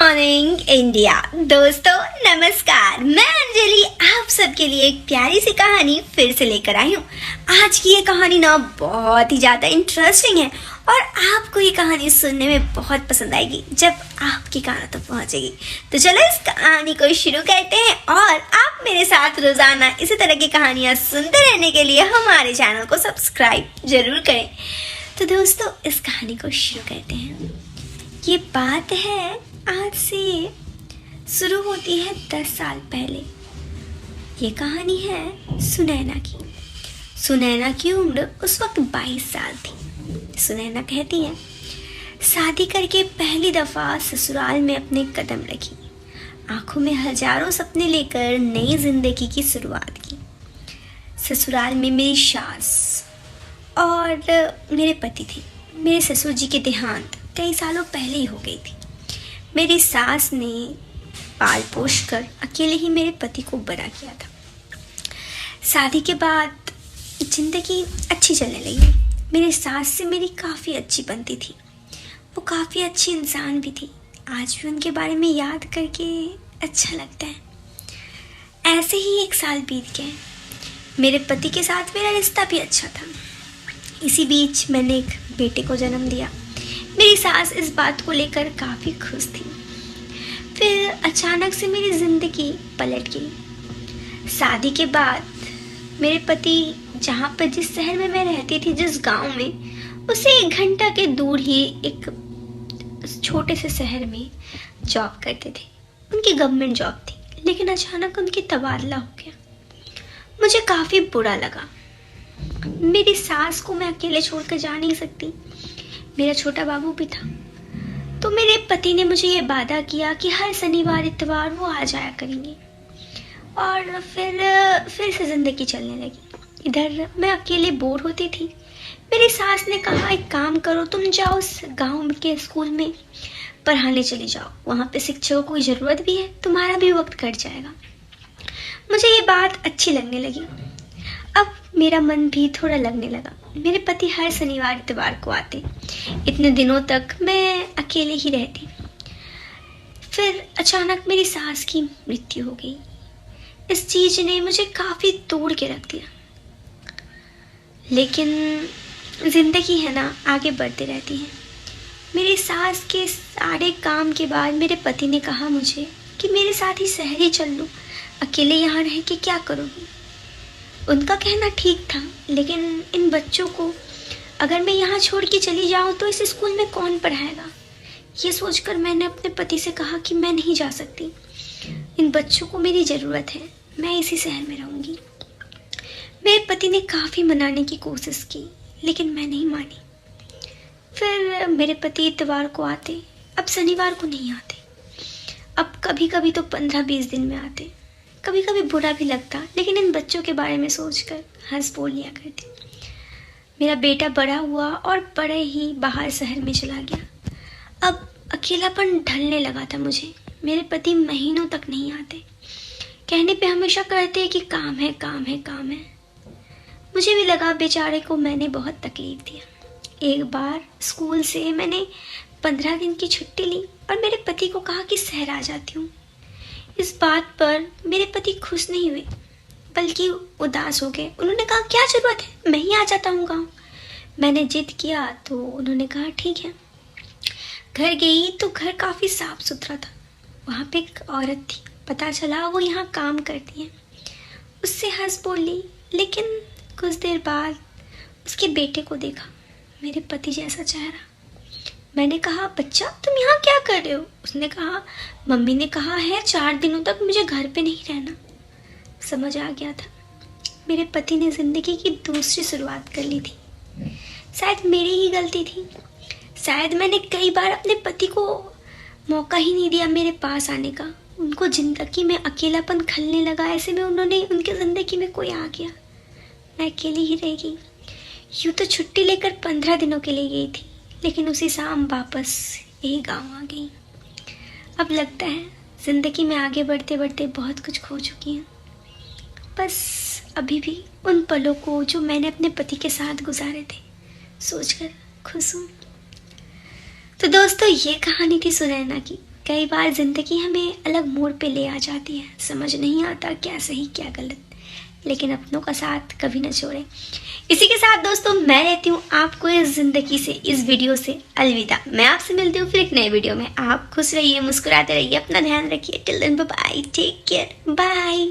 Morning India. दोस्तों नमस्कार, मैं अंजलि आप सबके लिए एक प्यारी सी कहानी फिर से लेकर आई हूँ। आज की ये कहानी ना बहुत ही ज़्यादा इंटरेस्टिंग है और आपको ये कहानी सुनने में बहुत पसंद आएगी जब आपकी कानों तक पहुँचेगी। तो चलो इस कहानी को शुरू करते हैं और आप मेरे साथ रोज़ाना इसी तरह की कहानियाँ सुनते रहने के लिए हमारे चैनल को सब्सक्राइब जरूर करें। तो दोस्तों इस कहानी को शुरू करते हैं। ये बात है आज से शुरू होती है 10 साल पहले। ये कहानी है सुनैना की। सुनैना की उम्र उस वक्त 22 साल थी। सुनैना कहती है, शादी करके पहली दफ़ा ससुराल में अपने कदम रखी, आंखों में हजारों सपने लेकर नई जिंदगी की शुरुआत की। ससुराल में मेरी सास और मेरे पति थे। मेरे ससुर जी के देहांत कई सालों पहले ही हो गई थी। मेरी सास ने पाल पोष कर अकेले ही मेरे पति को बड़ा किया था। शादी के बाद जिंदगी अच्छी चलने लगी। मेरी सास से मेरी काफ़ी अच्छी बनती थी। वो काफ़ी अच्छी इंसान भी थी। आज भी उनके बारे में याद करके अच्छा लगता है। ऐसे ही 1 साल बीत गए। मेरे पति के साथ मेरा रिश्ता भी अच्छा था। इसी बीच मैंने एक बेटे को जन्म दिया। मेरी सास इस बात को लेकर काफ़ी खुश थी। फिर अचानक से मेरी ज़िंदगी पलट गई। शादी के बाद मेरे पति जहाँ पर जिस शहर में मैं रहती थी, जिस गांव में, उससे 1 घंटा के दूर ही एक छोटे से शहर में जॉब करते थे। उनकी गवर्नमेंट जॉब थी, लेकिन अचानक उनकी तबादला हो गया। मुझे काफ़ी बुरा लगा। मेरी सास को मैं अकेले छोड़कर जा नहीं सकती। मेरा छोटा बाबू भी था। तो मेरे पति ने मुझे ये वादा किया कि हर शनिवार इतवार वो आ जाया करेंगे। और फिर से ज़िंदगी चलने लगी। इधर मैं अकेले बोर होती थी। मेरी सास ने कहा, एक काम करो, तुम जाओ उस गांव के स्कूल में पढ़ाने चली जाओ। वहाँ पे शिक्षकों की ज़रूरत भी है, तुम्हारा भी वक्त कट जाएगा। मुझे ये बात अच्छी लगने लगी। अब मेरा मन भी थोड़ा लगने लगा। मेरे पति हर शनिवार इतवार को आते। इतने दिनों तक मैं अकेले ही रहती। फिर अचानक मेरी सास की मृत्यु हो गई। इस चीज़ ने मुझे काफ़ी तोड़ के रख दिया। लेकिन ज़िंदगी है ना, आगे बढ़ती रहती है। मेरी सास के सारे काम के बाद मेरे पति ने कहा मुझे कि मेरे साथ ही शहर ही चल लो, अकेले यहाँ रह के क्या करोगी। उनका कहना ठीक था, लेकिन इन बच्चों को अगर मैं यहाँ छोड़ के चली जाऊँ तो इस स्कूल में कौन पढ़ाएगा। ये सोचकर मैंने अपने पति से कहा कि मैं नहीं जा सकती। इन बच्चों को मेरी ज़रूरत है, मैं इसी शहर में रहूँगी। मेरे पति ने काफ़ी मनाने की कोशिश की, लेकिन मैं नहीं मानी। फिर मेरे पति इतवार को आते, अब शनिवार को नहीं आते। अब कभी कभी तो 15-20 दिन में आते। कभी कभी बुरा भी लगता, लेकिन इन बच्चों के बारे में सोचकर हंस बोल लिया करती। मेरा बेटा बड़ा हुआ और बड़े ही बाहर शहर में चला गया। अब अकेलापन ढलने लगा था मुझे। मेरे पति महीनों तक नहीं आते। कहने पे हमेशा कहते कि काम है काम है काम है। मुझे भी लगा बेचारे को मैंने बहुत तकलीफ दिया। एक बार स्कूल से मैंने 15 दिन की छुट्टी ली और मेरे पति को कहा कि शहर आ जाती हूँ। इस बात पर मेरे पति खुश नहीं हुए, बल्कि उदास हो गए। उन्होंने कहा, क्या ज़रूरत है, मैं ही आ जाता हूँ गाँव। मैंने जिद किया तो उन्होंने कहा ठीक है। घर गई तो घर काफ़ी साफ सुथरा था। वहाँ पे एक औरत थी, पता चला वो यहाँ काम करती है। उससे हंस बोली, लेकिन कुछ देर बाद उसके बेटे को देखा, मेरे पति जैसा चेहरा। मैंने कहा, बच्चा तुम यहाँ क्या कर रहे हो। उसने कहा, मम्मी ने कहा है 4 दिनों तक मुझे घर पे नहीं रहना। समझ आ गया था, मेरे पति ने ज़िंदगी की दूसरी शुरुआत कर ली थी। शायद मेरी ही गलती थी। शायद मैंने कई बार अपने पति को मौका ही नहीं दिया मेरे पास आने का। उनको ज़िंदगी में अकेलापन खलने लगा। ऐसे में उन्होंने उनकी ज़िंदगी में कोई आ गया, मैं अकेली ही रह गई। यूँ तो छुट्टी लेकर 15 दिनों के लिए गई थी, लेकिन उसी शाम वापस यही गांव आ गई। अब लगता है ज़िंदगी में आगे बढ़ते बढ़ते बहुत कुछ खो चुकी हूँ। बस अभी भी उन पलों को जो मैंने अपने पति के साथ गुजारे थे सोचकर खुश हूँ। तो दोस्तों ये कहानी थी सुनैना की। कई बार ज़िंदगी हमें अलग मोड़ पे ले आ जाती है, समझ नहीं आता क्या सही क्या गलत, लेकिन अपनों का साथ कभी न छोड़ें। इसी के साथ दोस्तों मैं लेती हूँ आपको इस ज़िंदगी से, इस वीडियो से अलविदा। मैं आपसे मिलती हूँ फिर एक नए वीडियो में। आप खुश रहिए, मुस्कुराते रहिए, अपना ध्यान रखिए। Till then bye bye, take care, bye.